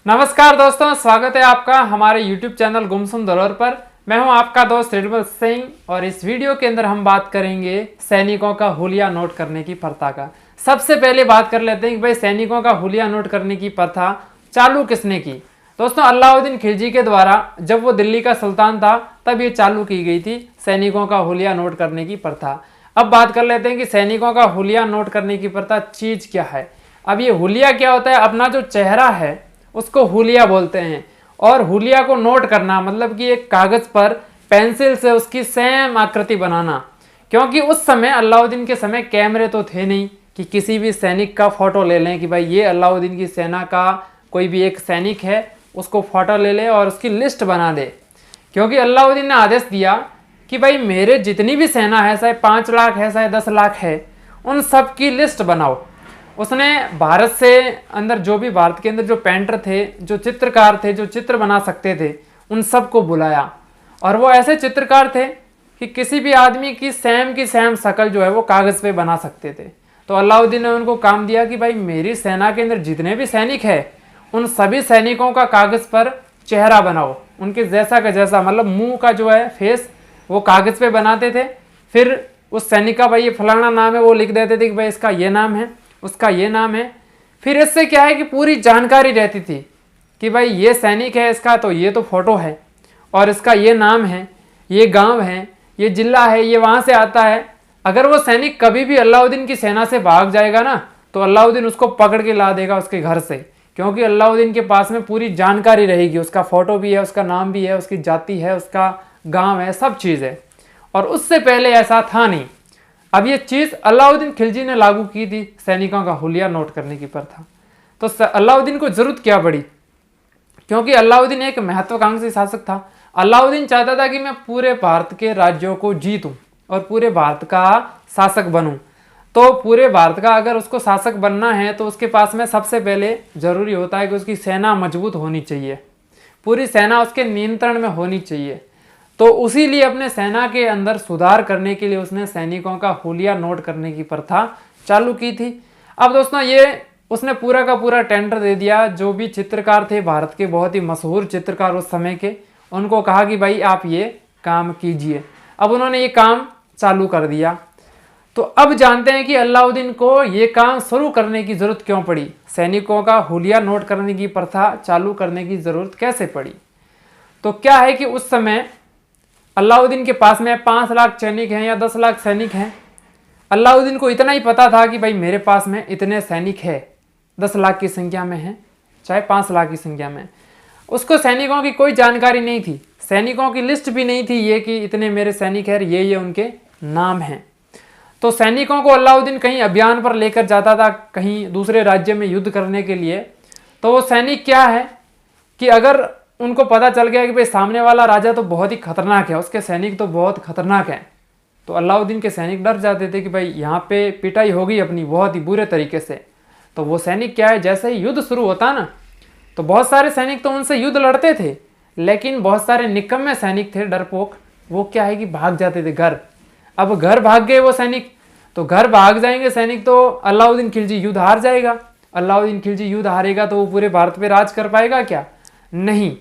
नमस्कार दोस्तों, स्वागत है आपका हमारे YouTube चैनल गुमसुम दरोर पर। मैं हूं आपका दोस्त निर्मल सिंह और इस वीडियो के अंदर हम बात करेंगे सैनिकों का हुलिया नोट करने की प्रथा का। सबसे पहले बात कर लेते हैं कि भाई सैनिकों का हुलिया नोट करने की प्रथा चालू किसने की। दोस्तों, अलाउद्दीन खिलजी के द्वारा जब वो दिल्ली का सुल्तान था तब ये चालू की गई थी सैनिकों का हुलिया नोट करने की प्रथा। अब बात कर लेते हैं कि सैनिकों का हुलिया नोट करने की प्रथा चीज़ क्या है। अब ये हुलिया क्या होता है, अपना जो चेहरा है उसको हुलिया बोलते हैं। और हुलिया को नोट करना मतलब कि एक कागज पर पेंसिल से उसकी सेम आकृति बनाना, क्योंकि उस समय अलाउद्दीन के समय कैमरे तो थे नहीं कि किसी भी सैनिक का फोटो ले लें कि भाई ये अलाउद्दीन की सेना का कोई भी एक सैनिक है, उसको फोटो ले ले और उसकी लिस्ट बना दे। क्योंकि अलाउद्दीन ने आदेश दिया कि भाई मेरे जितनी भी सेना है, चाहे 5 लाख है चाहे 10 लाख है, उन सब की लिस्ट बनाओ। उसने भारत से अंदर जो भी भारत के अंदर जो पेंटर थे, जो चित्रकार थे, जो चित्र बना सकते थे, उन सब को बुलाया। और वो ऐसे चित्रकार थे कि किसी भी आदमी की सेम शक्ल जो है वो कागज़ पे बना सकते थे। तो अलाउद्दीन ने उनको काम दिया कि भाई मेरी सेना के अंदर जितने भी सैनिक है उन सभी सैनिकों का कागज़ पर चेहरा बनाओ, उनके जैसा का जैसा, मतलब मुंह का जो है फेस वो कागज़ पे बनाते थे। फिर उस सैनिक का भाई ये फलाना नाम है वो लिख देते थे कि भाई इसका ये नाम है, उसका ये नाम है। फिर इससे क्या है कि पूरी जानकारी रहती थी कि भाई ये सैनिक है, इसका तो ये तो फोटो है और इसका ये नाम है, ये गांव है, ये जिला है, ये वहाँ से आता है। अगर वो सैनिक कभी भी अलाउद्दीन की सेना से भाग जाएगा ना तो अलाउद्दीन उसको पकड़ के ला देगा उसके घर से, क्योंकि अलाउद्दीन के पास में पूरी जानकारी रहेगी, उसका फोटो भी है, उसका नाम भी है, उसकी जाति है, उसका गाँव है, सब चीज़ है। और उससे पहले ऐसा था नहीं। अब ये चीज़ अलाउद्दीन खिलजी ने लागू की थी सैनिकों का हुलिया नोट करने की प्रथा। तो अलाउद्दीन को जरूरत क्या पड़ी, क्योंकि अलाउद्दीन एक महत्वाकांक्षी शासक था। अलाउद्दीन चाहता था कि मैं पूरे भारत के राज्यों को जीतूं और पूरे भारत का शासक बनूं। तो पूरे भारत का अगर उसको शासक बनना है तो उसके पास में सबसे पहले जरूरी होता है कि उसकी सेना मजबूत होनी चाहिए, पूरी सेना उसके नियंत्रण में होनी चाहिए। तो उसी लिए अपने सेना के अंदर सुधार करने के लिए उसने सैनिकों का हुलिया नोट करने की प्रथा चालू की थी। अब दोस्तों ये उसने पूरा का पूरा टेंडर दे दिया, जो भी चित्रकार थे भारत के बहुत ही मशहूर चित्रकार उस समय के, उनको कहा कि भाई आप ये काम कीजिए। अब उन्होंने ये काम चालू कर दिया। तो अब जानते हैं कि अलाउद्दीन को ये काम शुरू करने की ज़रूरत क्यों पड़ी, सैनिकों का हुलिया नोट करने की प्रथा चालू करने की ज़रूरत कैसे पड़ी। तो क्या है कि उस समय अलाउद्दीन के पास में 5 लाख सैनिक हैं या 10 लाख सैनिक हैं। अलाउद्दीन को इतना ही पता था कि भाई मेरे पास में इतने सैनिक है, 10 लाख की संख्या में है चाहे 5 लाख की संख्या में। उसको सैनिकों की कोई जानकारी नहीं थी, सैनिकों की लिस्ट भी नहीं थी ये कि इतने मेरे सैनिक हैं, ये उनके नाम हैं। तो सैनिकों को अलाउद्दीन कहीं अभियान पर लेकर जाता था, कहीं दूसरे राज्य में युद्ध करने के लिए। तो वो सैनिक क्या है कि अगर उनको पता चल गया कि भाई सामने वाला राजा तो बहुत ही खतरनाक है, उसके सैनिक तो बहुत खतरनाक हैं, तो अलाउद्दीन के सैनिक डर जाते थे कि भाई यहाँ पे पिटाई होगी अपनी बहुत ही बुरे तरीके से। तो वो सैनिक क्या है, जैसे ही युद्ध शुरू होता ना तो बहुत सारे सैनिक तो उनसे युद्ध लड़ते थे, लेकिन बहुत सारे निकम्मे सैनिक थे डरपोक, वो क्या है कि भाग जाते थे घर। अब घर भाग गए वो सैनिक, तो घर भाग जाएंगे सैनिक तो अलाउद्दीन खिलजी युद्ध हार जाएगा। अलाउद्दीन खिलजी युद्ध हारेगा तो वो पूरे भारत पे राज कर पाएगा क्या, नहीं।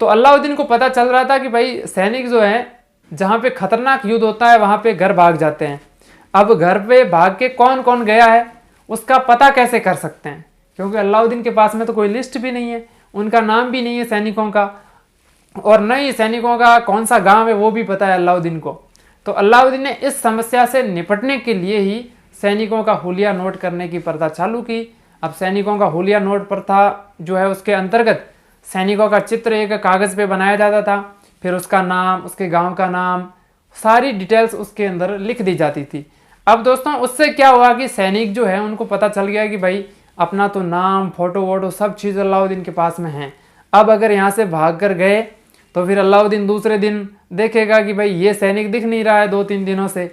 तो अलाउद्दीन को पता चल रहा था कि भाई सैनिक जो है जहाँ पे खतरनाक युद्ध होता है वहाँ पे घर भाग जाते हैं। अब घर पे भाग के कौन कौन गया है उसका पता कैसे कर सकते हैं, क्योंकि अलाउद्दीन के पास में तो कोई लिस्ट भी नहीं है, उनका नाम भी नहीं है सैनिकों का, और न ही सैनिकों का कौन सा गाँव है वो भी पता है अलाउद्दीन को। तो अलाउद्दीन ने इस समस्या से निपटने के लिए ही सैनिकों का हुलिया नोट करने की प्रथा चालू की। अब सैनिकों का हुलिया नोट प्रथा जो है उसके अंतर्गत सैनिकों का चित्र एक कागज़ पे बनाया जाता था, फिर उसका नाम, उसके गांव का नाम, सारी डिटेल्स उसके अंदर लिख दी जाती थी। अब दोस्तों उससे क्या हुआ कि सैनिक जो है उनको पता चल गया कि भाई अपना तो नाम, फोटो वोटो सब चीज़ अलाउद्दीन के पास में है। अब अगर यहाँ से भाग कर गए तो फिर अलाउद्दीन दूसरे दिन देखेगा कि भाई ये सैनिक दिख नहीं रहा है 2-3 दिनों से,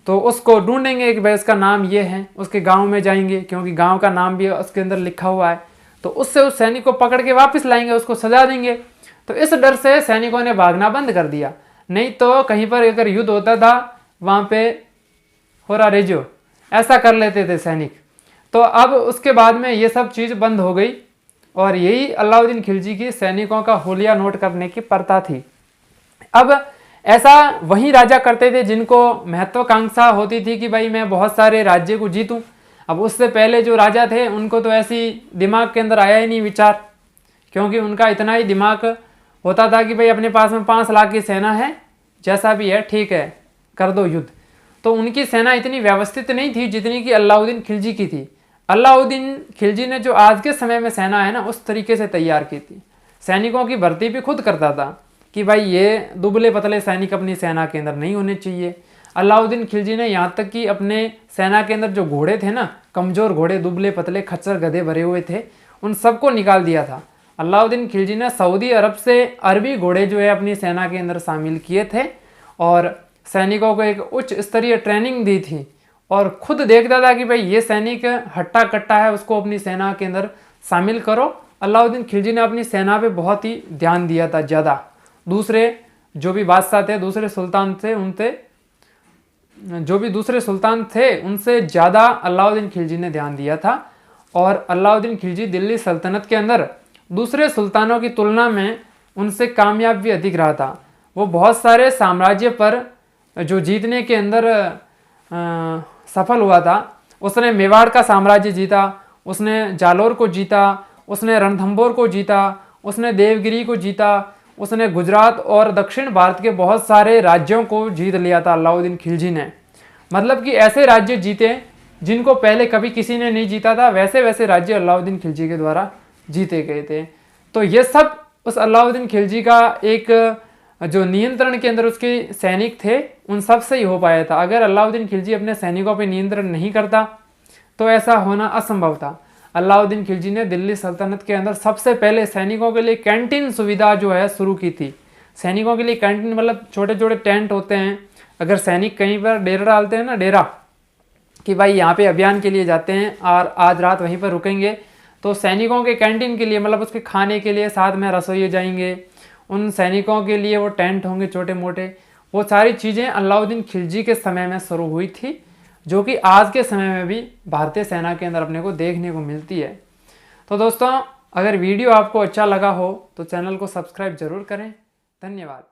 तो उसको ढूंढेंगे कि भाई उसका नाम ये है, उसके गाँव में जाएंगे क्योंकि गाँव का नाम भी उसके अंदर लिखा हुआ है, तो उससे उस सैनिक को पकड़ के वापस लाएंगे, उसको सजा देंगे। तो इस डर से सैनिकों ने भागना बंद कर दिया। नहीं तो कहीं पर अगर युद्ध होता था वहाँ पे होरा रेजो ऐसा कर लेते थे सैनिक। तो अब उसके बाद में ये सब चीज़ बंद हो गई और यही अलाउद्दीन खिलजी की सैनिकों का हुलिया नोट करने की प्रथा थी। अब ऐसा वही राजा करते थे जिनको महत्वाकांक्षा होती थी कि भाई मैं बहुत सारे राज्य को जीतूं। अब उससे पहले जो राजा थे उनको तो ऐसी दिमाग के अंदर आया ही नहीं विचार, क्योंकि उनका इतना ही दिमाग होता था कि भाई अपने पास में 5 लाख की सेना है, जैसा भी है ठीक है कर दो युद्ध। तो उनकी सेना इतनी व्यवस्थित नहीं थी जितनी कि अलाउद्दीन खिलजी की थी। अलाउद्दीन खिलजी ने जो आज के समय में सेना है ना, उस तरीके से तैयार की थी। सैनिकों की भर्ती भी खुद करता था कि भाई ये दुबले पतले सैनिक अपनी सेना के अंदर नहीं होने चाहिए। अलाउद्दीन खिलजी ने यहाँ तक कि अपने सेना के अंदर जो घोड़े थे ना, कमजोर घोड़े, दुबले पतले खच्चर गधे भरे हुए थे, उन सबको निकाल दिया था। अलाउद्दीन खिलजी ने सऊदी अरब से अरबी घोड़े जो है अपनी सेना के अंदर शामिल किए थे और सैनिकों को एक उच्च स्तरीय ट्रेनिंग दी थी और खुद देखता था कि भाई ये सैनिक हट्टा कट्टा है, उसको अपनी सेना के अंदर शामिल करो। अलाउद्दीन खिलजी ने अपनी सेना पे बहुत ही ध्यान दिया था ज़्यादा। दूसरे जो भी बादशाह थे, दूसरे सुल्तान थे उनसे ज़्यादा अलाउद्दीन खिलजी ने ध्यान दिया था। और अलाउद्दीन खिलजी दिल्ली सल्तनत के अंदर दूसरे सुल्तानों की तुलना में उनसे कामयाब भी अधिक रहा था। वो बहुत सारे साम्राज्य पर जो जीतने के अंदर सफल हुआ था। उसने मेवाड़ का साम्राज्य जीता, उसने जालोर को जीता, उसने रणथंभौर को जीता, उसने देवगिरी को जीता, उसने गुजरात और दक्षिण भारत के बहुत सारे राज्यों को जीत लिया था अलाउद्दीन खिलजी ने। मतलब कि ऐसे राज्य जीते जिनको पहले कभी किसी ने नहीं जीता था, वैसे वैसे राज्य अलाउद्दीन खिलजी के द्वारा जीते गए थे। तो ये सब उस अलाउद्दीन खिलजी का एक जो नियंत्रण के अंदर उसके सैनिक थे उन सब से ही हो पाया था। अगर अलाउद्दीन खिलजी अपने सैनिकों पर नियंत्रण नहीं करता तो ऐसा होना असंभव था। अलाउद्दीन खिलजी ने दिल्ली सल्तनत के अंदर सबसे पहले सैनिकों के लिए कैंटीन सुविधा जो है शुरू की थी। सैनिकों के लिए कैंटीन मतलब छोटे छोटे टेंट होते हैं, अगर सैनिक कहीं पर डेरा डालते हैं ना, डेरा कि भाई यहाँ पे अभियान के लिए जाते हैं और आज रात वहीं पर रुकेंगे, तो सैनिकों के कैंटीन के लिए मतलब उसके खाने के लिए साथ में रसोई जाएंगे, उन सैनिकों के लिए वो टेंट होंगे छोटे मोटे। वो सारी चीज़ें अलाउद्दीन खिलजी के समय में शुरू हुई थी, जो कि आज के समय में भी भारतीय सेना के अंदर अपने को देखने को मिलती है। तो दोस्तों, अगर वीडियो आपको अच्छा लगा हो तो चैनल को सब्सक्राइब जरूर करें। धन्यवाद।